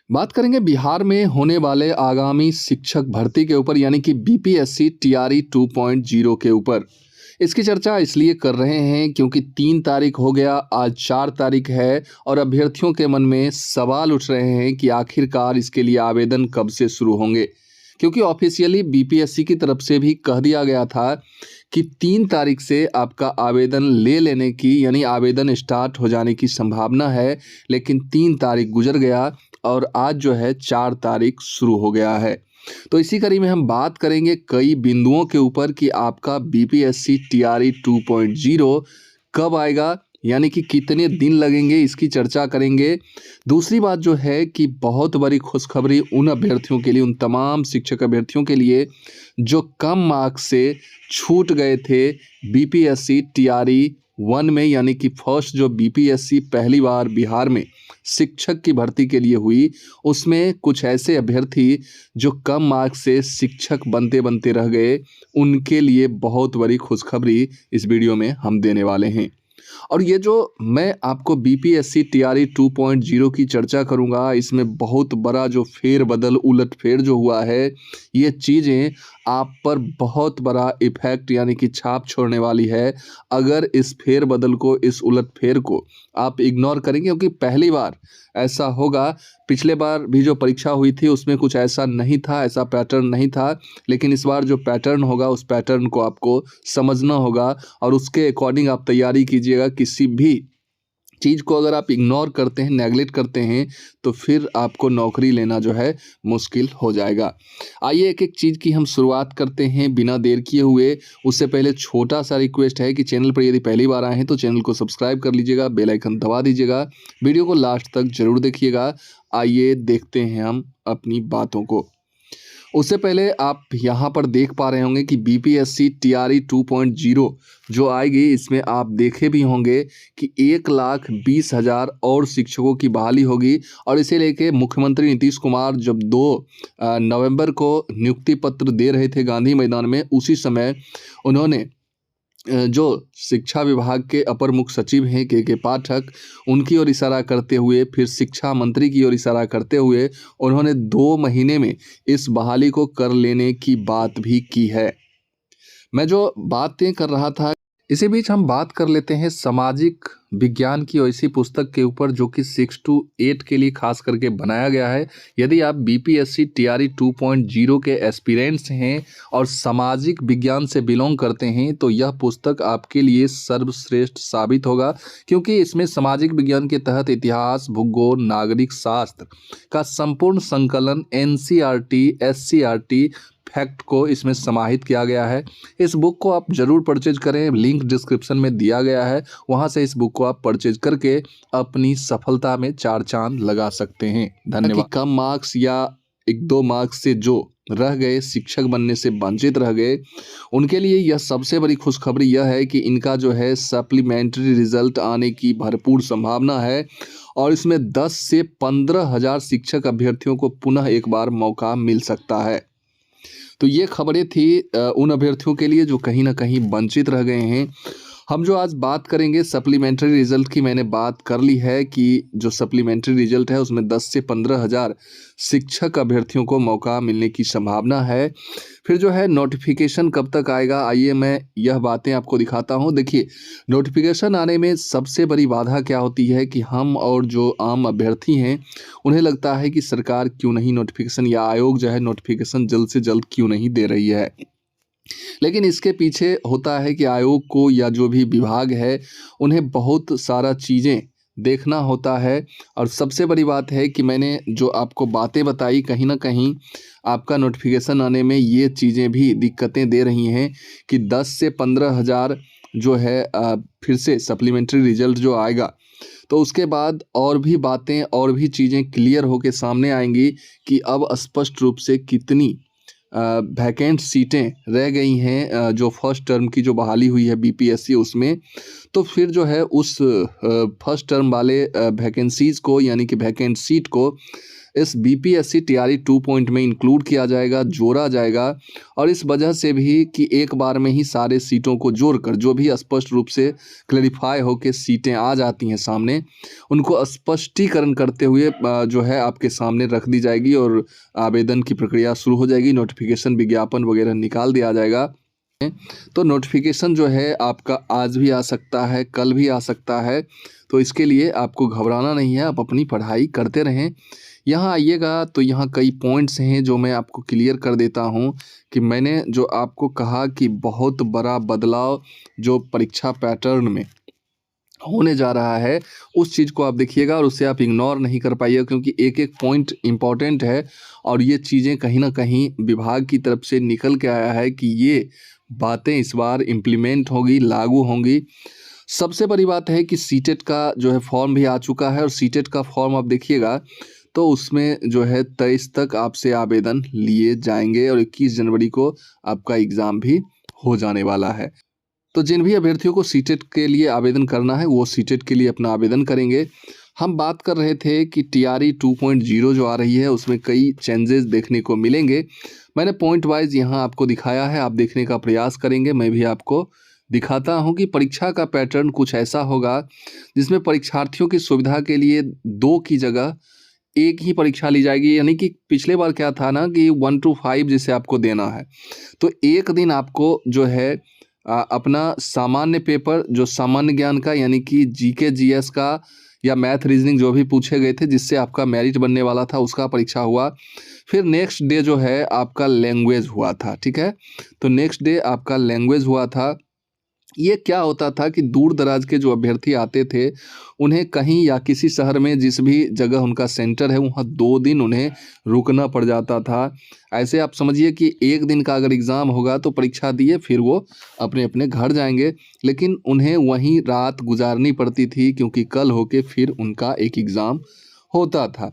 बात करेंगे बिहार में होने वाले आगामी शिक्षक भर्ती के ऊपर यानी कि बीपीएससी टीआरई 2.0 के ऊपर। इसकी चर्चा इसलिए कर रहे हैं क्योंकि 3 तारीख हो गया, आज 4 तारीख है और अभ्यर्थियों के मन में सवाल उठ रहे हैं कि आखिरकार इसके लिए आवेदन कब से शुरू होंगे। क्योंकि ऑफिशियली बीपीएससी की तरफ से भी कह दिया गया था कि 3 तारीख से आपका आवेदन ले लेने की यानी आवेदन स्टार्ट हो जाने की संभावना है, लेकिन 3 तारीख गुजर गया और आज जो है 4 तारीख शुरू हो गया है। तो इसी कड़ी में हम बात करेंगे कई बिंदुओं के ऊपर कि आपका बीपीएससी टीआरई 2.0 कब आएगा, यानी कि कितने दिन लगेंगे, इसकी चर्चा करेंगे। दूसरी बात जो है कि बहुत बड़ी खुशखबरी उन अभ्यर्थियों के लिए, उन तमाम शिक्षक अभ्यर्थियों के लिए जो कम मार्क्स से छूट गए थे बीपीएससी टीआरई 1 में, यानी कि फर्स्ट जो बीपीएससी पहली बार बिहार में शिक्षक की भर्ती के लिए हुई, उसमें कुछ ऐसे अभ्यर्थी जो कम मार्क्स से शिक्षक बनते बनते रह गए, उनके लिए बहुत बड़ी खुशखबरी इस वीडियो में हम देने वाले हैं। और ये जो मैं आपको बीपीएससी टीआरई 2.0 की चर्चा करूंगा, इसमें बहुत बड़ा जो फेरबदल उलटफेर जो हुआ है, ये चीज़ें आप पर बहुत बड़ा इफेक्ट यानी कि छाप छोड़ने वाली है अगर इस फेरबदल को, इस उलटफेर को आप इग्नोर करेंगे। क्योंकि पहली बार ऐसा होगा, पिछले बार भी जो परीक्षा हुई थी उसमें कुछ ऐसा नहीं था, ऐसा पैटर्न नहीं था, लेकिन इस बार जो पैटर्न होगा उस पैटर्न को आपको समझना होगा और उसके अकॉर्डिंग आप तैयारी कीजिएगा। किसी भी चीज़ को अगर आप इग्नोर करते हैं, नेगलेक्ट करते हैं, तो फिर आपको नौकरी लेना जो है मुश्किल हो जाएगा। आइए एक एक चीज़ की हम शुरुआत करते हैं बिना देर किए हुए। उससे पहले छोटा सा रिक्वेस्ट है कि चैनल पर यदि पहली बार आए हैं तो चैनल को सब्सक्राइब कर लीजिएगा, बेल आइकन दबा दीजिएगा, वीडियो को लास्ट तक जरूर देखिएगा। आइए देखते हैं हम अपनी बातों को। उससे पहले आप यहाँ पर देख पा रहे होंगे कि बीपीएससी टीआरई 2.0 जो आएगी, इसमें आप देखे भी होंगे कि 1,20,000 और शिक्षकों की बहाली होगी। और इसे लेके मुख्यमंत्री नीतीश कुमार जब 2 नवंबर को नियुक्ति पत्र दे रहे थे गांधी मैदान में, उसी समय उन्होंने जो शिक्षा विभाग के अपर मुख्य सचिव हैं के पाठक, उनकी ओर इशारा करते हुए, फिर शिक्षा मंत्री की ओर इशारा करते हुए उन्होंने 2 महीने में इस बहाली को कर लेने की बात भी की है। मैं जो बातें कर रहा था, इसी बीच हम बात कर लेते हैं सामाजिक विज्ञान की ऐसी पुस्तक के ऊपर जो कि 6 to 8 के लिए खास करके बनाया गया है। यदि आप बीपीएससी टीआरई 2.0 के एस्पिरेंट्स हैं और सामाजिक विज्ञान से बिलोंग करते हैं तो यह पुस्तक आपके लिए सर्वश्रेष्ठ साबित होगा, क्योंकि इसमें सामाजिक विज्ञान के तहत इतिहास, भूगोल, नागरिक शास्त्र का संपूर्ण संकलन, एनसीईआरटी, एससीईआरटी फैक्ट को इसमें समाहित किया गया है। इस बुक को आप जरूर परचेज करें, लिंक डिस्क्रिप्शन में दिया गया है, वहां से इस बुक को आप परचेज करके अपनी सफलता में 4 चांद लगा सकते हैं। धन्यवाद। कम मार्क्स या 1-2 मार्क्स से जो रह गए, शिक्षक बनने से वंचित रह गए, उनके लिए यह सबसे बड़ी खुशखबरी यह है कि इनका जो है सप्लीमेंट्री रिजल्ट आने की भरपूर संभावना है और इसमें 10 से 15,000 शिक्षक अभ्यर्थियों को पुनः एक बार मौका मिल सकता है। तो ये खबरें थी उन अभ्यर्थियों के लिए जो कहीं ना कहीं वंचित रह गए हैं। हम जो आज बात करेंगे सप्लीमेंट्री रिजल्ट की, मैंने बात कर ली है कि जो सप्लीमेंट्री रिजल्ट है उसमें 10 से 15,000 शिक्षक अभ्यर्थियों को मौका मिलने की संभावना है। फिर जो है नोटिफिकेशन कब तक आएगा, आइए मैं यह बातें आपको दिखाता हूं। देखिए, नोटिफिकेशन आने में सबसे बड़ी बाधा क्या होती है कि हम और जो आम अभ्यर्थी हैं उन्हें लगता है कि सरकार क्यों नहीं नोटिफिकेशन, या आयोग जो है नोटिफिकेशन जल्द से जल्द क्यों नहीं दे रही है। लेकिन इसके पीछे होता है कि आयोग को या जो भी विभाग है उन्हें बहुत सारा चीज़ें देखना होता है। और सबसे बड़ी बात है कि मैंने जो आपको बातें बताई, कहीं ना कहीं आपका नोटिफिकेशन आने में ये चीज़ें भी दिक्कतें दे रही हैं कि 10 से 15,000 जो है फिर से सप्लीमेंट्री रिजल्ट जो आएगा तो उसके बाद और भी बातें और भी चीज़ें क्लियर होकर सामने आएंगी कि अब स्पष्ट रूप से कितनी वैकेंट सीटें रह गई हैं जो फर्स्ट टर्म की जो बहाली हुई है बीपीएससी उसमें। तो फिर जो है उस फर्स्ट टर्म वाले वैकेंसीज़ को यानी कि वैकेंट सीट को इस बीपीएससी टीआरई 2 में इंक्लूड किया जाएगा, जोड़ा जाएगा। और इस वजह से भी कि एक बार में ही सारे सीटों को जोड़कर जो भी स्पष्ट रूप से क्लैरिफाई होकर सीटें आ जाती हैं सामने, उनको स्पष्टीकरण करते हुए जो है आपके सामने रख दी जाएगी और आवेदन की प्रक्रिया शुरू हो जाएगी। नोटिफिकेशन, विज्ञापन वगैरह निकाल दिया जाएगा। तो नोटिफिकेशन जो है आपका आज भी आ सकता है, कल भी आ सकता है। तो इसके लिए आपको घबराना नहीं है, आप अपनी पढ़ाई करते रहें। यहाँ आइएगा तो यहाँ कई पॉइंट्स हैं जो मैं आपको क्लियर कर देता हूँ कि मैंने जो आपको कहा कि बहुत बड़ा बदलाव जो परीक्षा पैटर्न में होने जा रहा है, उस चीज़ को आप देखिएगा और उससे आप इग्नोर नहीं कर पाइएगा, क्योंकि एक एक पॉइंट इम्पॉर्टेंट है और ये चीज़ें कहीं ना कहीं विभाग की तरफ से निकल के आया है कि ये बातें इस बार इम्प्लीमेंट होगी, लागू होंगी। सबसे बड़ी बात है कि सीटेट का जो है फॉर्म भी आ चुका है और सीटेट का फॉर्म आप देखिएगा तो उसमें जो है 23 तक आपसे आवेदन लिए जाएंगे और 21 जनवरी को आपका एग्ज़ाम भी हो जाने वाला है। तो जिन भी अभ्यर्थियों को सीटेट के लिए आवेदन करना है वो सीटेट के लिए अपना आवेदन करेंगे। हम बात कर रहे थे कि टीआरई 2.0 जो आ रही है उसमें कई चेंजेस देखने को मिलेंगे। मैंने पॉइंट वाइज यहाँ आपको दिखाया है, आप देखने का प्रयास करेंगे। मैं भी आपको दिखाता हूँ कि परीक्षा का पैटर्न कुछ ऐसा होगा जिसमें परीक्षार्थियों की सुविधा के लिए 2 की जगह एक ही परीक्षा ली जाएगी। यानी कि पिछले बार क्या था ना कि 1 to 5 जिसे आपको देना है, तो एक दिन आपको जो है अपना सामान्य पेपर जो सामान्य ज्ञान का यानी कि जीके जीएस का या मैथ रीजनिंग जो भी पूछे गए थे जिससे आपका मेरिट बनने वाला था उसका परीक्षा हुआ। फिर नेक्स्ट डे जो है आपका लैंग्वेज हुआ था, ठीक है। तो नेक्स्ट डे आपका लैंग्वेज हुआ था। ये क्या होता था कि दूर दराज के जो अभ्यर्थी आते थे उन्हें कहीं या किसी शहर में जिस भी जगह उनका सेंटर है वहाँ 2 दिन उन्हें रुकना पड़ जाता था। ऐसे आप समझिए कि एक दिन का अगर एग्ज़ाम होगा तो परीक्षा दिए फिर वो अपने अपने घर जाएंगे, लेकिन उन्हें वहीं रात गुजारनी पड़ती थी क्योंकि कल होके फिर उनका एक एग्ज़ाम होता था।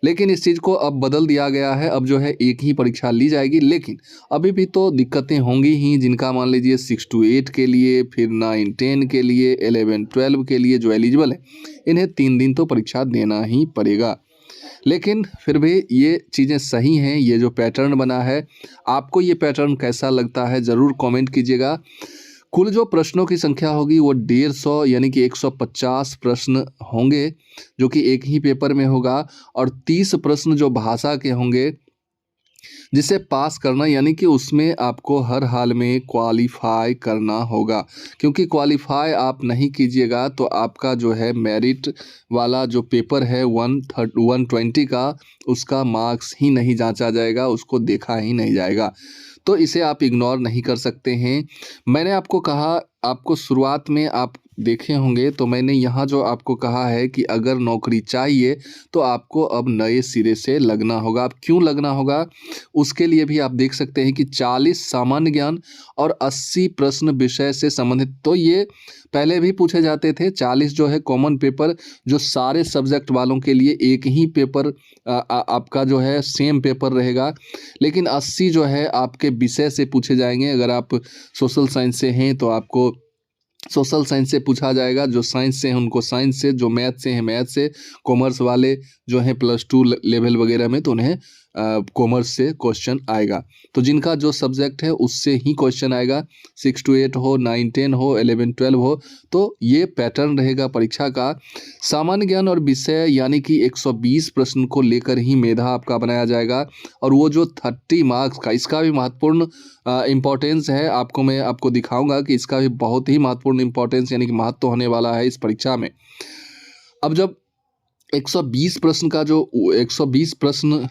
लेकिन इस चीज़ को अब बदल दिया गया है, अब जो है एक ही परीक्षा ली जाएगी। लेकिन अभी भी तो दिक्कतें होंगी ही, जिनका मान लीजिए 6 to 8 के लिए, फिर 9 10 के लिए, 11 12 के लिए जो एलिजिबल है इन्हें 3 दिन तो परीक्षा देना ही पड़ेगा। लेकिन फिर भी ये चीज़ें सही हैं, ये जो पैटर्न बना है। आपको ये पैटर्न कैसा लगता है ज़रूर कमेंट कीजिएगा। कुल जो प्रश्नों की संख्या होगी वो 150 यानी कि 150 प्रश्न होंगे जो कि एक ही पेपर में होगा और 30 प्रश्न जो भाषा के होंगे जिसे पास करना यानी कि उसमें आपको हर हाल में क्वालिफाई करना होगा, क्योंकि क्वालिफाई आप नहीं कीजिएगा तो आपका जो है मेरिट वाला जो पेपर है 120 का उसका मार्क्स ही नहीं जांचा जाएगा, उसको देखा ही नहीं जाएगा। तो इसे आप इग्नोर नहीं कर सकते हैं। मैंने आपको कहा, आपको शुरुआत में आप देखे होंगे तो मैंने यहाँ जो आपको कहा है कि अगर नौकरी चाहिए तो आपको अब नए सिरे से लगना होगा। अब क्यों लगना होगा उसके लिए भी आप देख सकते हैं कि 40 सामान्य ज्ञान और 80 प्रश्न विषय से संबंधित, तो ये पहले भी पूछे जाते थे। 40 जो है कॉमन पेपर जो सारे सब्जेक्ट वालों के लिए एक ही पेपर आपका जो है सेम पेपर रहेगा, लेकिन 80 जो है आपके विषय से पूछे जाएंगे। अगर आप सोशल साइंस से हैं तो आपको सोशल साइंस से पूछा जाएगा, जो साइंस से हैं उनको साइंस से, जो मैथ से हैं मैथ से, कॉमर्स वाले जो हैं +2 लेवल वगैरह में तो उन्हें कॉमर्स से क्वेश्चन आएगा। तो जिनका जो सब्जेक्ट है उससे ही क्वेश्चन आएगा, 6 to 8 हो, 9 10 हो, 11 12 हो। तो ये पैटर्न रहेगा परीक्षा का। सामान्य ज्ञान और विषय यानी कि 120 प्रश्न को लेकर ही मेधा आपका बनाया जाएगा और वो जो 30 मार्क्स का, इसका भी महत्वपूर्ण इम्पोर्टेंस है। मैं आपको दिखाऊंगा कि इसका भी बहुत ही महत्वपूर्ण इम्पोर्टेंस यानी कि महत्व होने वाला है इस परीक्षा में। अब जब 120 प्रश्न का जो 120 प्रश्न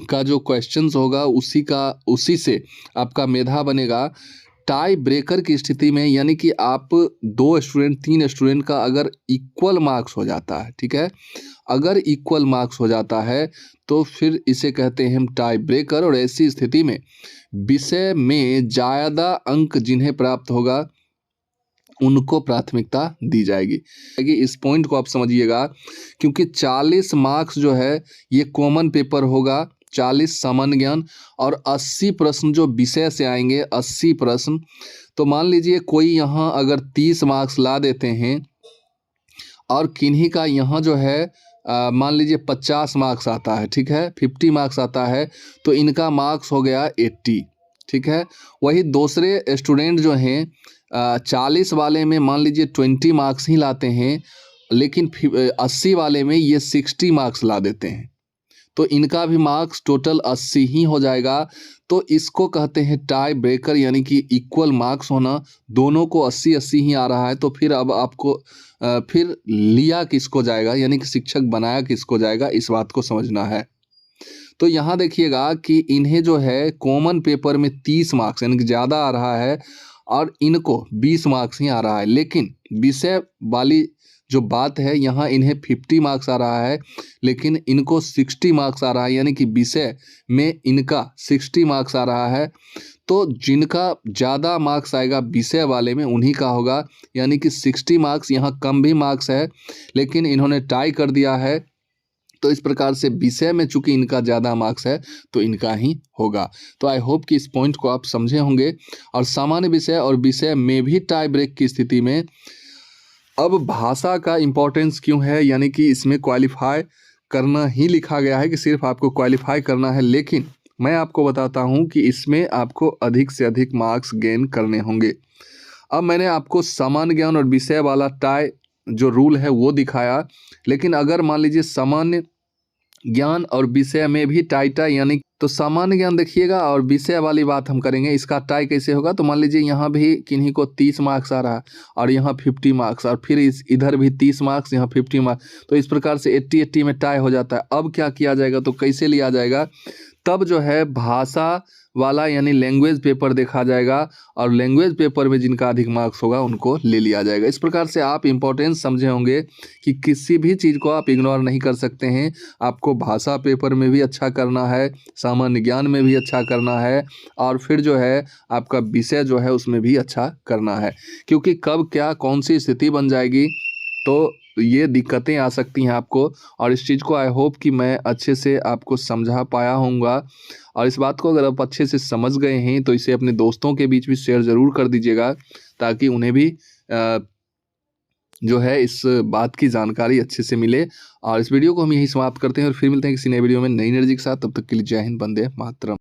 का जो क्वेश्चंस होगा उसी से आपका मेधा बनेगा। टाई ब्रेकर की स्थिति में यानी कि आप 2 स्टूडेंट 3 स्टूडेंट का अगर इक्वल मार्क्स हो जाता है, ठीक है, अगर इक्वल मार्क्स हो जाता है तो फिर इसे कहते हैं हम टाई ब्रेकर। और ऐसी स्थिति में विषय में ज़्यादा अंक जिन्हें प्राप्त होगा उनको प्राथमिकता दी जाएगी। इस पॉइंट को आप समझिएगा, क्योंकि 40 मार्क्स जो है ये कॉमन पेपर होगा, 40 सामान्य ज्ञान और 80 प्रश्न जो विषय से आएंगे, 80 प्रश्न। तो मान लीजिए कोई यहाँ अगर 30 मार्क्स ला देते हैं और किन्हीं का यहाँ जो है मान लीजिए 50 मार्क्स आता है, ठीक है, 50 मार्क्स आता है, तो इनका मार्क्स हो गया 80, ठीक है। वही दूसरे स्टूडेंट जो हैं 40 वाले में मान लीजिए 20 मार्क्स ही लाते हैं, लेकिन 80 वाले में ये 60 मार्क्स ला देते हैं, तो इनका भी मार्क्स टोटल 80 ही हो जाएगा। तो इसको कहते हैं टाई ब्रेकर, यानी कि इक्वल मार्क्स होना, दोनों को 80-80 ही आ रहा है। तो फिर अब आपको फिर लिया किसको जाएगा, यानी कि शिक्षक बनाया किसको जाएगा, इस बात को समझना है। तो यहाँ देखिएगा कि इन्हें जो है कॉमन पेपर में 30 मार्क्स यानी कि ज़्यादा आ रहा है और इनको 20 मार्क्स ही आ रहा है, लेकिन विषय वाली जो बात है यहाँ इन्हें 50 मार्क्स आ रहा है, लेकिन इनको 60 मार्क्स आ रहा है, यानी कि विषय में इनका 60 मार्क्स आ रहा है। तो जिनका ज़्यादा मार्क्स आएगा विषय वाले में उन्हीं का होगा, यानी कि 60 मार्क्स, यहाँ कम भी मार्क्स है लेकिन इन्होंने टाई कर दिया है। तो इस प्रकार से विषय में चूंकि इनका ज़्यादा मार्क्स है तो इनका ही होगा। तो आई होप कि इस पॉइंट को आप समझे होंगे। और सामान्य विषय और विषय में भी टाई ब्रेक की स्थिति में अब भाषा का इम्पोर्टेंस क्यों है, यानी कि इसमें क्वालिफाई करना ही लिखा गया है कि सिर्फ आपको क्वालिफाई करना है, लेकिन मैं आपको बताता हूं कि इसमें आपको अधिक से अधिक मार्क्स गेन करने होंगे। अब मैंने आपको सामान्य ज्ञान और विषय वाला टाई जो रूल है वो दिखाया, लेकिन अगर मान लीजिए सामान्य ज्ञान और विषय में भी टाई यानी तो सामान्य ज्ञान देखिएगा और विषय वाली बात हम करेंगे, इसका टाई कैसे होगा। तो मान लीजिए यहाँ भी किन्हीं को 30 मार्क्स आ रहा है और यहाँ 50 मार्क्स, और फिर इधर भी 30 मार्क्स, यहाँ 50 मार्क्स, तो इस प्रकार से 80-80 में टाई हो जाता है। अब क्या किया जाएगा, तो कैसे लिया जाएगा, तब जो है भाषा वाला यानी लैंग्वेज पेपर देखा जाएगा और लैंग्वेज पेपर में जिनका अधिक मार्क्स होगा उनको ले लिया जाएगा। इस प्रकार से आप इम्पोर्टेंस समझे होंगे कि किसी भी चीज़ को आप इग्नोर नहीं कर सकते हैं। आपको भाषा पेपर में भी अच्छा करना है, सामान्य ज्ञान में भी अच्छा करना है, और फिर जो है आपका विषय जो है उसमें भी अच्छा करना है, क्योंकि कब क्या कौन सी स्थिति बन जाएगी तो ये दिक्कतें आ सकती हैं आपको। और इस चीज़ को आई होप कि मैं अच्छे से आपको समझा पाया होऊंगा। और इस बात को अगर आप अच्छे से समझ गए हैं तो इसे अपने दोस्तों के बीच भी शेयर ज़रूर कर दीजिएगा, ताकि उन्हें भी जो है इस बात की जानकारी अच्छे से मिले। और इस वीडियो को हम यही समाप्त करते हैं और फिर मिलते हैं किसी नए वीडियो में नई एनर्जी के साथ। तब तक के लिए जय हिंद, वंदे मातरम।